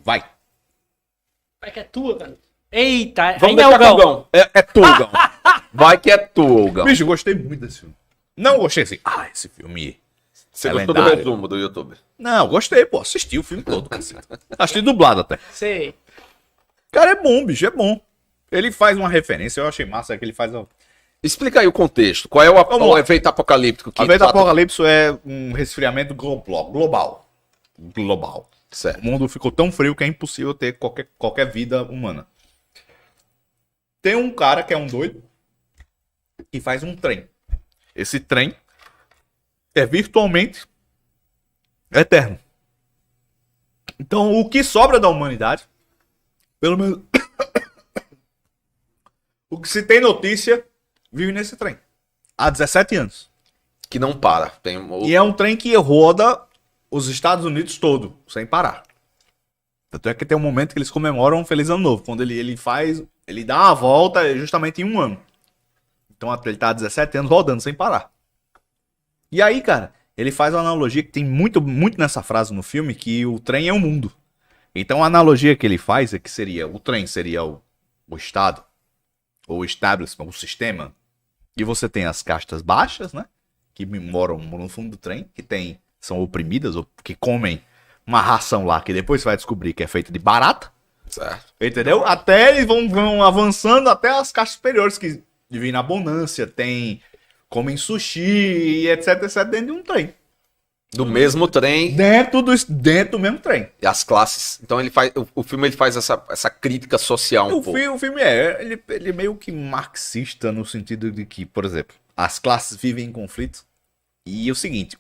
Vai. Vai que é tua, cara. Eita, Vamos ainda é o deixar com o Gão. Gão. É tu, Gão. Vai que é tu, Gão. Bicho, eu gostei muito desse filme. Não gostei assim. Esse filme... Você é gostou do lendário. resumo do YouTube? Não, gostei, pô. Assisti o filme todo, cacete. Assisti dublado até. Sei. Cara, é bom, bicho, é bom. Ele faz uma referência, eu achei massa que ele faz... Explica aí o contexto. Qual é Vamos o lá. efeito apocalíptico que A vez do trata- apocalipse é um resfriamento global. Global. Certo. O mundo ficou tão frio que é impossível ter qualquer vida humana. Tem um cara que é um doido que faz um trem. Esse trem é virtualmente eterno. Então, o que sobra da humanidade, pelo menos o que se tem notícia, vive nesse trem. Há 17 anos. Que não para. Tem E é um trem que roda os Estados Unidos todo, sem parar. Tanto é que tem um momento que eles comemoram um Feliz Ano Novo. Quando ele dá a volta justamente em um ano. Então ele tá há 17 anos rodando sem parar. E aí, cara, ele faz uma analogia que tem muito nessa frase no filme, que o trem é o mundo. Então a analogia que ele faz é que o trem seria o Estado, ou o establishment, o sistema. E você tem as castas baixas, né? Que moram no fundo do trem, são oprimidas, ou que comem uma ração lá, que depois você vai descobrir que é feita de barata. Certo. Entendeu? Até eles vão avançando até as castas superiores, que vivem na abundância, comem sushi e etc, etc, dentro de um trem. Do mesmo trem Dentro do mesmo trem. e as classes. Então o filme ele faz essa crítica social um pouco. O filme ele é meio que marxista no sentido de que, por exemplo, as classes vivem em conflito. E é o seguinte,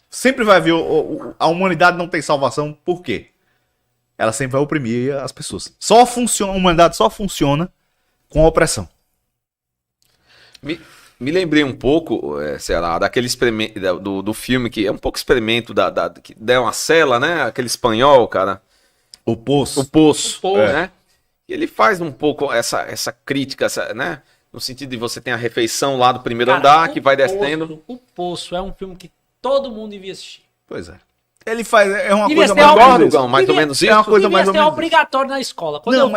sempre vai haver a humanidade não tem salvação, por quê? Ela sempre vai oprimir as pessoas. A humanidade só funciona com a opressão. Me lembrei um pouco, Ceará, daquele experimento do filme que é um pouco experimento que deu uma cela, né? Aquele espanhol, cara. O Poço. O Poço, Poço. né? E ele faz um pouco essa crítica, né? No sentido de você ter a refeição lá do primeiro Cara, andar, o que vai Poço, descendo. O Poço é um filme que todo mundo devia assistir. Pois é. Ele faz, é uma Devia coisa ser mais ou algo- menos Gão, mais ou devia- menos É isso. uma coisa mais ou Devia ser menos. obrigatório na escola. Quando Não, eu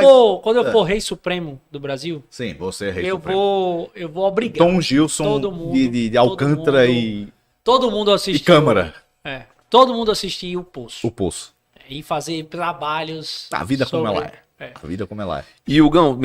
mas- for rei supremo do Brasil, Sim, você é rei eu supremo. vou obrigar Tom Gilson todo mundo, de Alcântara todo mundo- e todo mundo assistir. Câmara. Todo mundo assistir o Poço. O Poço. E fazer trabalhos. A vida como sobre- ela é. A vida como ela é. E o Gão,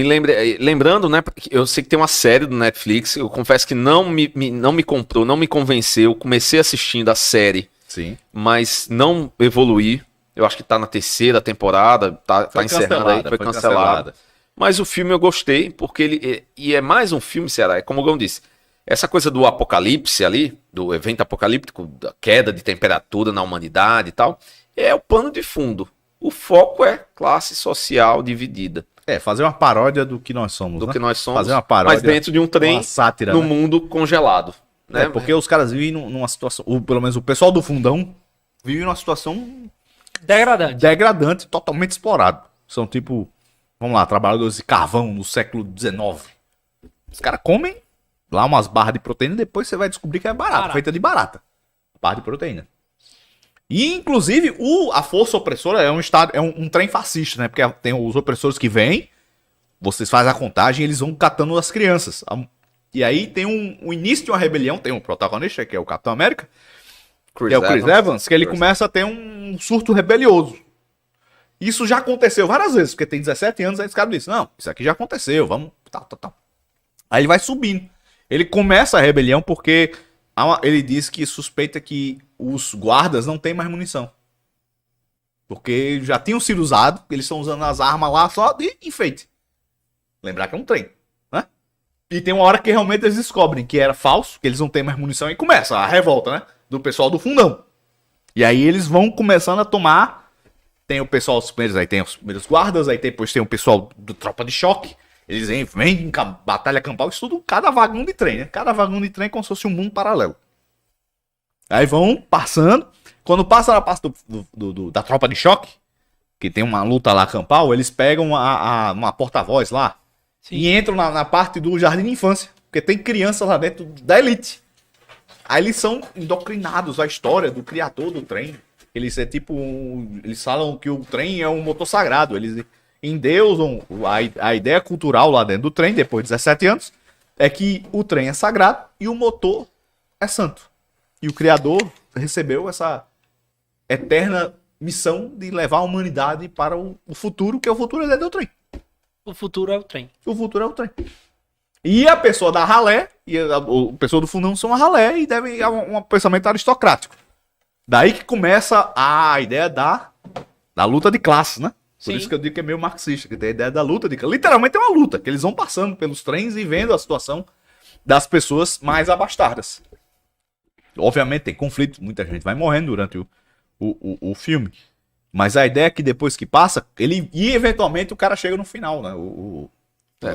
lembrando, né? Eu sei que tem uma série do Netflix, eu confesso que não me comprou, não me convenceu. Comecei assistindo a série, Sim. mas não evoluí. Eu acho que tá na terceira temporada, tá encerrando aí, foi cancelada. Mas o filme eu gostei, porque e é mais um filme, Ceará, é como o Gão disse, essa coisa do apocalipse ali, do evento apocalíptico, da queda de temperatura na humanidade e tal, é o pano de fundo. O foco é classe social dividida, Fazer uma paródia do que nós somos, do né? que nós somos, Fazer uma paródia, mas dentro de um trem, uma sátira, no né? mundo congelado. Né? Porque os caras vivem numa situação, pelo menos o pessoal do fundão vive numa situação Degradante. degradante, totalmente explorado. São tipo, vamos lá, trabalhadores de carvão no século XIX. Os caras comem lá umas barras de proteína e depois você vai descobrir que é barata, feita de barata. Barra de proteína. E, inclusive, a força opressora é um trem fascista, né? Porque tem os opressores que vêm, vocês fazem a contagem e eles vão catando as crianças. E aí tem o início de uma rebelião, tem um protagonista, que é o Capitão América, que é o Chris Evans, que ele começa a ter um surto rebelioso. Isso já aconteceu várias vezes, porque tem 17 anos, aí os caras dizem, não, isso aqui já aconteceu, vamos, tal. Aí ele vai subindo. Ele começa a rebelião porque ele diz que suspeita que os guardas não têm mais munição. Porque já tinham sido usados, eles estão usando as armas lá só de enfeite. Lembrar que é um trem, né? E tem uma hora que realmente eles descobrem que era falso, que eles não têm mais munição, e começa a revolta, né? Do pessoal do fundão. E aí eles vão começando a tomar. Tem o pessoal, os primeiros, aí tem os primeiros guardas, aí depois tem o pessoal do tropa de choque. Eles vêm em batalha campal, isso tudo, cada vagão de trem, né? Cada vagão de trem é como se fosse um mundo paralelo. Aí vão passando. Quando passa na parte da tropa de choque, que tem uma luta lá campal, eles pegam uma porta-voz lá. Sim. E entram na parte do jardim de infância. Porque tem crianças lá dentro da elite. Aí eles são indoctrinados à história do criador do trem. Eles é tipo eles falam que o trem é um motor sagrado. Eles endeusam a ideia cultural lá dentro do trem, depois de 17 anos, é que o trem é sagrado e o motor é santo. E o Criador recebeu essa eterna missão de levar a humanidade para o futuro, que é o futuro dentro do trem. O futuro é o trem. O futuro é o trem. E a pessoa da ralé e a pessoa do fundão são a ralé e devem um pensamento aristocrático. Daí que começa a ideia da luta de classes, né? Por isso que eu digo que é meio marxista, que tem a ideia da luta de classes. Literalmente é uma luta, que eles vão passando pelos trens e vendo a situação das pessoas mais abastadas. Obviamente tem conflito, muita gente vai morrendo durante o filme. Mas a ideia é que depois que passa, e eventualmente o cara chega no final, né? O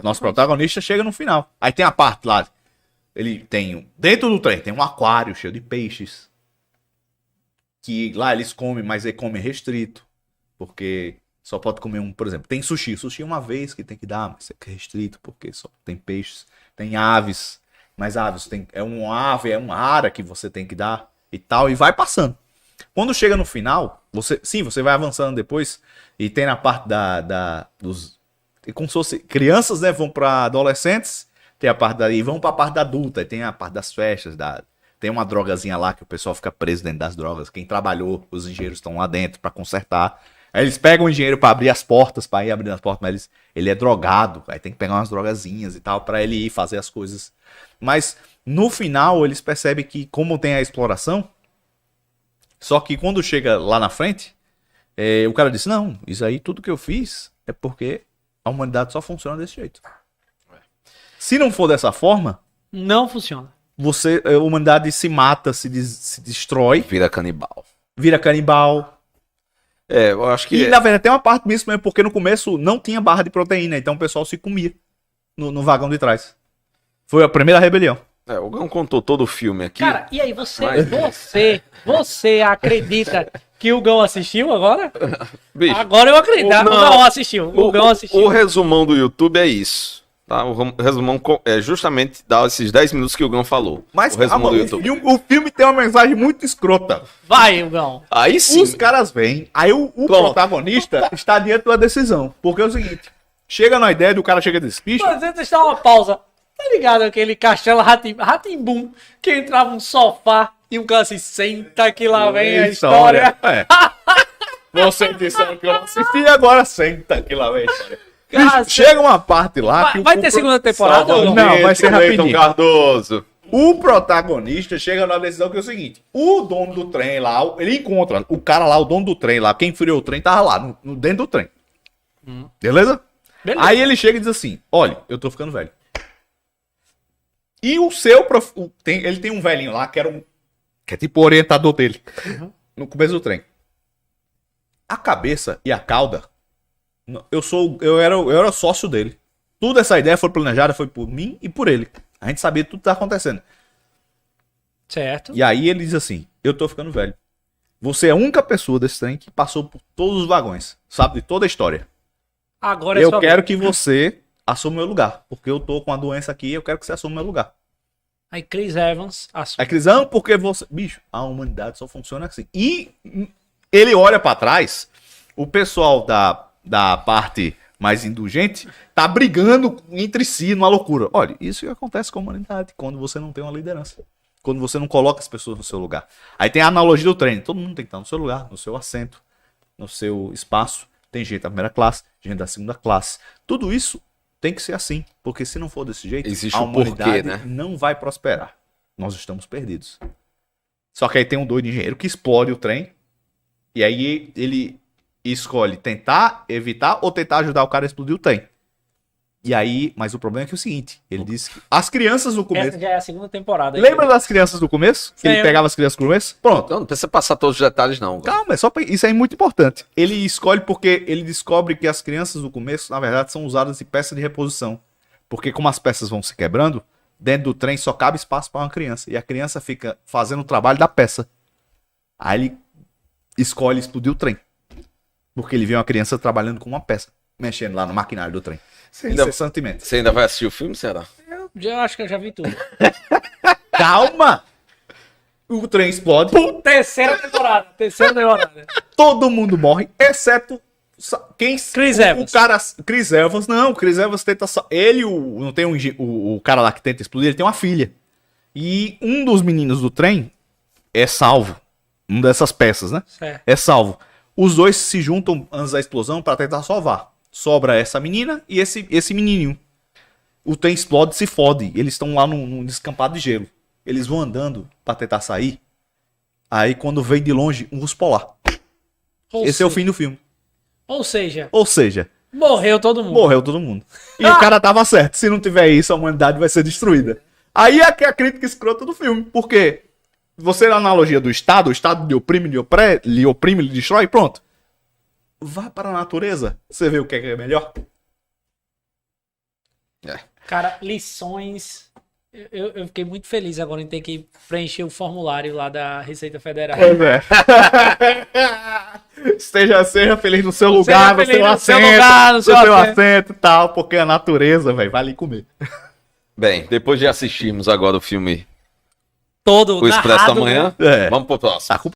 nosso protagonista chega no final. Aí tem a parte lá, ele tem, dentro do trem, tem um aquário cheio de peixes. Que lá eles comem, mas ele come restrito. Porque só pode comer um, por exemplo, tem sushi. Sushi é uma vez que tem que dar, mas é restrito, porque só tem peixes. Tem aves, mas aves é uma ara que você tem que dar e tal, e vai passando. Quando chega no final, você vai avançando depois, e tem na parte dos... Como se fosse crianças, né, vão para adolescentes, tem a parte daí, vão para a parte da adulta, e tem a parte das festas, tem uma drogazinha lá que o pessoal fica preso dentro das drogas. Quem trabalhou, os engenheiros estão lá dentro para consertar. Aí eles pegam o engenheiro para abrir as portas, para ir abrindo as portas, mas ele é drogado, aí tem que pegar umas drogazinhas e tal para ele ir fazer as coisas. Mas no final eles percebem que como tem a exploração, só que quando chega lá na frente, o cara disse, não, isso aí tudo que eu fiz é porque a humanidade só funciona desse jeito. Se não for dessa forma... Não funciona. A humanidade se mata, se destrói. Vira canibal. Eu acho que... E na verdade tem uma parte disso mesmo, porque no começo não tinha barra de proteína, então o pessoal se comia no vagão de trás. Foi a primeira rebelião. O Gão contou todo o filme aqui. Cara, e aí você acredita que o Gão assistiu agora? Bicho, agora eu acredito. O Gão assistiu. O resumão do YouTube é isso. Tá? O resumão é justamente dar esses 10 minutos que o Gão falou. Mas o filme tem uma mensagem muito escrota. Vai, o Gão. Aí sim. Os caras vêm, aí o protagonista está diante da decisão. Porque é o seguinte, chega na ideia do cara chega desse bicho... Mas antes de uma pausa. Tá ligado aquele castelo Rá-Tim-Bum que entrava um sofá e um cara assim, senta que lá vem a história. Você disse que eu não assisti, agora senta que lá vem a história. Cara, chega uma parte lá... Vai ter segunda temporada ou não? Não, vai ser rapidinho. Cardoso. O protagonista chega na decisão que é o seguinte, o dono do trem lá, ele encontra o cara lá, o dono do trem lá, quem freou o trem tava lá, dentro do trem. Beleza? Aí ele chega e diz assim, olha, eu tô ficando velho. E ele tem um velhinho lá que é tipo o orientador dele. No começo do trem. A cabeça e a cauda, eu era sócio dele. Toda essa ideia foi planejada, foi por mim e por ele. A gente sabia tudo que tá acontecendo. Certo. E aí ele diz assim, eu tô ficando velho. Você é a única pessoa desse trem que passou por todos os vagões. Sabe de toda a história. Agora eu quero que você... assuma o meu lugar, porque eu tô com a doença aqui e eu quero que você assuma o meu lugar. Aí Chris Evans assume. Aí Chris Evans, porque você... Bicho, a humanidade só funciona assim. E ele olha pra trás, o pessoal da parte mais indulgente tá brigando entre si numa loucura. Olha, isso que acontece com a humanidade, quando você não tem uma liderança. Quando você não coloca as pessoas no seu lugar. Aí tem a analogia do trem. Todo mundo tem que estar no seu lugar, no seu assento, no seu espaço. Tem gente da primeira classe, gente da segunda classe. Tudo isso tem que ser assim, porque se não for desse jeito, existe a humanidade né? não vai prosperar. Nós estamos perdidos. Só que aí tem um doido engenheiro que explode o trem, e aí ele escolhe tentar evitar ou tentar ajudar o cara a explodir o trem. E aí, mas o problema é que é o seguinte, ele disse que as crianças no começo... Essa já é a segunda temporada. Lembra das crianças do começo? Que ele pegava as crianças no começo? Pronto. Não precisa passar todos os detalhes não. Calma, isso é muito importante. Ele escolhe porque ele descobre que as crianças do começo, na verdade, são usadas de peça de reposição. Porque como as peças vão se quebrando, dentro do trem só cabe espaço para uma criança. E a criança fica fazendo o trabalho da peça. Aí ele escolhe explodir o trem. Porque ele vê uma criança trabalhando com uma peça, mexendo lá no maquinário do trem. Você ainda vai assistir o filme, será? Eu acho que eu já vi tudo. Calma! o trem explode, Terceira temporada. todo mundo morre, exceto quem... Chris o Evans. cara... Chris Evans, não, Chris Evans tenta... Ele, não tem o cara lá que tenta explodir, ele tem uma filha. E um dos meninos do trem é salvo. Uma dessas peças, né? Certo. É salvo. Os dois se juntam antes da explosão pra tentar salvar. Sobra essa menina e esse menininho. O trem explode e se fode. Eles estão lá num descampado de gelo. Eles vão andando pra tentar sair. Aí quando vem de longe, um urso polar. Esse é o fim do filme. Ou seja, Morreu todo mundo. E o cara tava certo. Se não tiver isso, a humanidade vai ser destruída. Aí é que é a crítica escrota do filme. Porque você, na analogia do Estado, o Estado lhe oprime, lhe destrói, pronto. Vá para a natureza. Você vê o que é melhor. cara, lições. Eu fiquei muito feliz agora em ter que preencher o formulário lá da Receita Federal. Pois é. Seja feliz no seu lugar, no seu assento. No seu assento e tal, porque a natureza, velho, vai lhe comer. Bem, depois de assistirmos agora o filme Todo O Expresso da narrado, Manhã, né? vamos pro próximo.